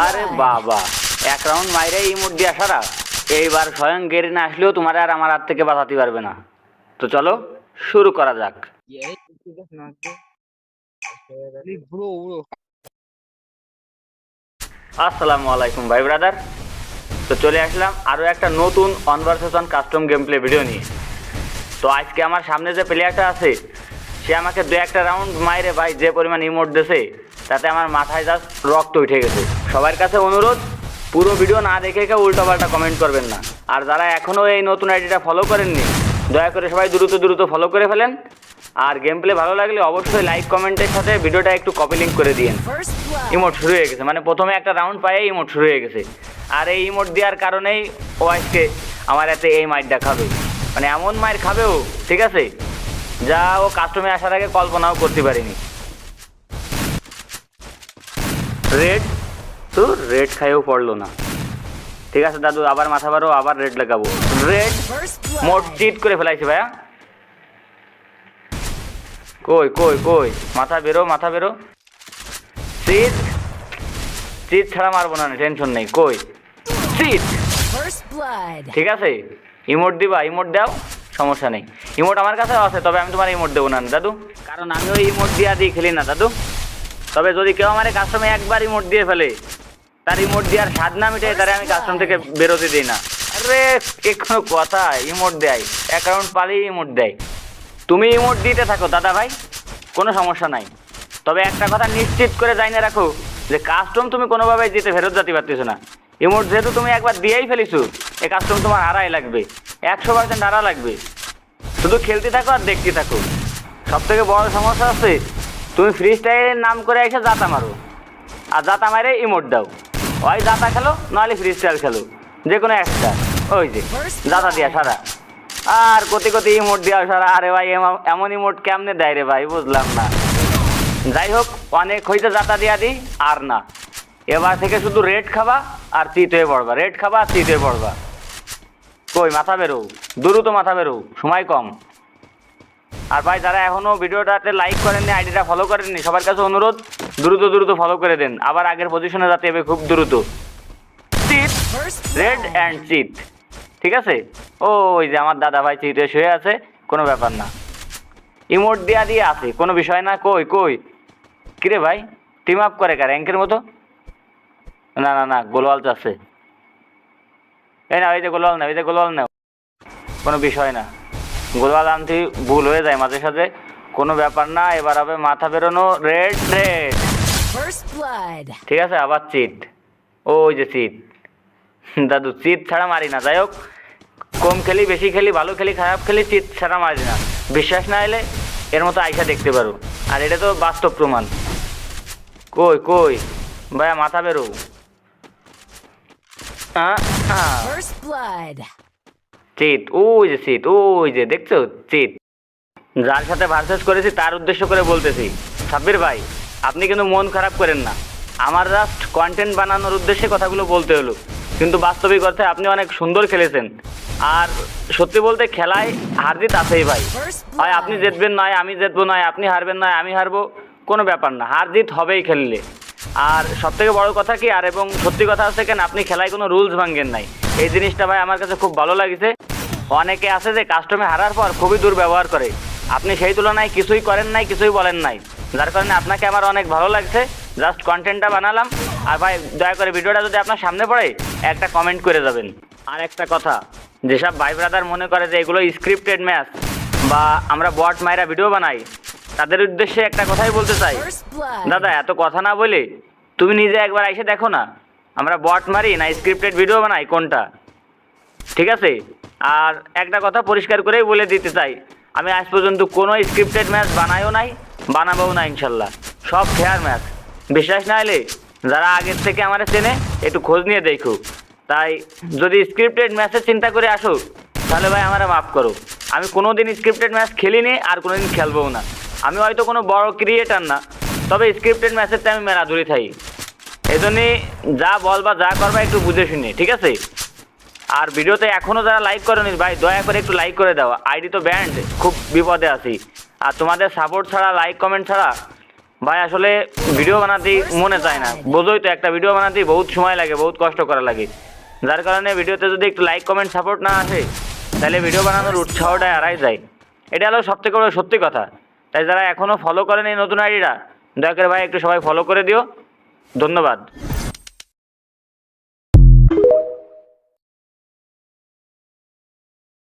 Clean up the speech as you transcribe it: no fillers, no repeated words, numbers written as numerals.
আরে বাবা, এক রাউন্ড মাইরে ইমোট দিয়া সারা। এইবার স্বয়ং গেরিনা আসলেও তোমার আর আমার হাত থেকে বাঁচাতে পারবে না। তো চলো শুরু করা যাক। আসসালামু আলাইকুম ভাই ব্রাদার। তো চলে আসলাম আরও একটা নতুন conversation custom game play video নিয়ে। তো আজকে আমার সামনে যে প্লেয়ারটা আছে সে আমাকে দু একটা রাউন্ড মাইরে ভাই যে পরিমাণ ইমোট দিয়েছে তাতে আমার মাথায় জাস্ট রক্ত উঠে গেছে। সবার কাছে অনুরোধ, পুরো ভিডিও না দেখে কেউ উল্টোপাল্টা কমেন্ট করবেন না। আর যারা এখনও এই নতুন আইডিটা ফলো করেননি দয়া করে সবাই দ্রুত ফলো করে ফেলেন। আর গেম প্লে ভালো লাগলে অবশ্যই লাইক কমেন্টের সাথে ভিডিওটা একটু কপি লিঙ্ক করে দিন। ইমোট শুরু হয়ে গেছে, মানে প্রথমে একটা রাউন্ড পায়ে ইমোট শুরু হয়ে গেছে। আর এই ইমোট দেওয়ার কারণেই ও আজকে আমার এতে এই মাইরটা খাবে, মানে এমন মাইর খাবেও, ঠিক আছে, যা ও কাস্টমে আসার আগে কল্পনাও করতে পারিনি। রেড তো রেড খাইও পড়লো না। ঠিক আছে দাদু, আবার মাথা বারো, আবার রেড লাগাবো। রেড মোট চিট করে ফেলাইছে ভাইয়া। কই কই কই মাথা বেরো। চিট চিট ছাড়া মারবো না, টেনশন নেই। কই চিট, ঠিক আছে। ইমোট দিবা, ইমোট দাও, সমস্যা নেই। ইমোট আমার কাছে আছে, তবে আমি তোমার ইমোট দেবো না দাদু, কারণ আমি ওই ইমোট দিয়ে খেলি না দাদু। তবে যদি কেউ আমার কাস্টমে একবার ইমোট দিয়ে ফেলে, তার ইমোট দেওয়ার স্বাদ না মিটে তারে আমি কাস্টম থেকে বেরোতে দিই না। আরে এ কোনো কথা, ইমোট দেয়, অ্যাকাউন্ট পালিয়ে ইমোট দেয়। তুমি ইমোট দিতে থাকো দাদা ভাই, কোনো সমস্যা নাই। তবে একটা কথা নিশ্চিত করে জানিয়ে রাখো যে কাস্টম তুমি কোনোভাবেই দিতে ফেরত যেতে পারতেছো না। ইমোট যেহেতু তুমি একবার দিয়েই ফেলিছো, এই কাস্টম তোমার হারাই লাগবে, 100% হারা লাগবে। শুধু খেলতে থাকো আর দেখতে থাকো। সব থেকে বড় সমস্যা আছে, তুমি ফ্রি স্টাইলের নাম করে এসে জাতা মারো, আর জাতা মারে ইমোট দাও। ওই জাতা খেলো, নাহলে ফ্রি স্টাইল খেলো, যে কোনো একটা। ওই যে জাতা দিয়া সারা, আর কতি ইমোট দেওয়া সারা। আরে ভাই এমন ইমোট কেমনে দেয় রে ভাই, বুঝলাম না। যাই হোক, অনেক হইতে জাতা দিয়া দিই। আর না, এবার থেকে শুধু রেড খাবা আর চিত হয়ে পড়বা, রেড খাবা আর চিত হয়ে পড়বা। কই মাথা বেরো, দ্রুত মাথা বেরো, সময় কম। আর ভাই যারা এখনও ভিডিওটাতে লাইক করেননি, আইডিটা ফলো করেননি, সবার কাছে অনুরোধ দ্রুত ফলো করে দেন, আবার আগের পজিশনে যাতে হবে খুব দ্রুত। চিত, রেড অ্যান্ড চিত, ঠিক আছে। ওই যে আমার দাদা ভাই চিতে শুয়ে আছে, কোনো ব্যাপার না। ইমোট দিয়ে আছে, কোনো বিষয় না। কই কিরে ভাই, টিম আপ করে কার র্যাঙ্কের মতো? না গোলওয়াল চাচ্ছে। এই না, ওই যে গোলওয়াল না, কোনো বিষয় না। গোলওয়াল আনতে ভুল হয়ে যায় মাঝে সাঝে, কোনো ব্যাপার না। এবার হবে মাথা বেরোনো, রেড, ঠিক আছে। আবার চিট, ওই যে চিট। দাদু চিট ছাড়া মারি না। যাই হোক, কম খেলি বেশি খেলি, ভালো খেলি খারাপ খেলি, চিট ছাড়া মারি না। বিশ্বাস না এলে এর মতো আইসা দেখতে পারো, আর এটা তো বাস্তব প্রমাণ। কই ভাইয়া মাথা বেরো। চিট, ওই যে চিট, ওই যে দেখছো চিট। যার সাথে ভার্সেস করেছি তার উদ্দেশ্য করে বলতেছি, সাব্বির ভাই আপনি কিন্তু মন খারাপ করেন না। আমার জাস্ট কন্টেন্ট বানানোর উদ্দেশ্যে কথাগুলো বলতে হলো, কিন্তু বাস্তবিক অর্থে আপনি অনেক সুন্দর খেলেছেন। আর সত্যি বলতে খেলায় হার জিত আছেই ভাই। হয় আপনি জিতবেন, নয় আমি জিতবো, নয় আপনি হারবেন, নয় আমি হারবো, কোনো ব্যাপার না, হার জিত হবেই খেললে। আর সবথেকে বড় কথা কি, আর এবং সত্যি কথা হচ্ছে কেন, আপনি খেলায় কোনো রুলস ভাঙেন নাই। এই জিনিসটা ভাই আমার কাছে খুব ভালো লাগছে। অনেকে আছে যে কাস্টমে হারার পর খুবই দুর্ব্যবহার করে, আপনি সেই তুলনায় কিছুই করেন নাই, কিছুই বলেন নাই, যার কারণে আপনাকে আমার অনেক ভালো লাগছে। জাস্ট কন্টেন্টটা বানালাম। আর ভাই দয়া করে ভিডিওটা যদি আপনার সামনে পড়ে একটা কমেন্ট করে যাবেন। আর একটা কথা, যেসব ভাই ব্রাদার মনে করে যে এগুলো স্ক্রিপ্টেড ম্যাচ বা আমরা বট মাইরা ভিডিও বানাই, তাদের উদ্দেশ্যে একটা কথাই বলতে চাই, দাদা এত কথা না বলে তুমি নিজে একবার এসে দেখো না, আমরা বট মারি না স্ক্রিপ্টেড ভিডিও বানাই কোনটা, ঠিক আছে। আর একটা কথা পরিষ্কার করেই বলে দিতে চাই, আমি আজ পর্যন্ত কোনো স্ক্রিপ্টেড ম্যাচ বানাইও নাই, বানাবও না ইনশাল্লাহ। সব ফেয়ার ম্যাচ। বিশ্বাস না হলে যারা আগের থেকে আমার চেনে একটু খোঁজ নিয়ে দেখো। তাই যদি স্ক্রিপ্টেড ম্যাচের চিন্তা করে আসো তাহলে ভাই আমারা মাফ করো। আমি কোনো দিন স্ক্রিপ্টেড ম্যাচ খেলিনি, আর কোনো দিন খেলবও না। আমি হয়তো কোনো বড় ক্রিয়েটার না, তবে স্ক্রিপ্টেড ম্যাচেরতে আমি মেলা দূরে থাকি। এই জন্যই যা বলবা যা করবা একটু বুঝে শুনে, ঠিক আছে। আর ভিডিওতে এখনও যারা লাইক করেনি ভাই দয়া করে একটু লাইক করে দাও, আইডি তো ব্যান্ড, খুব বিপদে আছি। আর তোমাদের সাপোর্ট ছাড়া, লাইক কমেন্ট ছাড়া ভাই আসলে ভিডিও বানাতেই মনে চায় না, বোঝোই তো একটা ভিডিও বানাতেই বহুত সময় লাগে, বহুত কষ্ট করা লাগে, যার কারণে ভিডিওতে যদি একটু লাইক কমেন্ট সাপোর্ট না আসে তাহলে ভিডিও বানানোর উৎসাহটাই হারাই যায়। এটা হলো সবথেকে বড় সত্যি কথা। তাই যারা এখনও ফলো করেন এই নতুন আইডিটা, দয়া করে ভাই একটু সবাই ফলো করে দিও। ধন্যবাদ।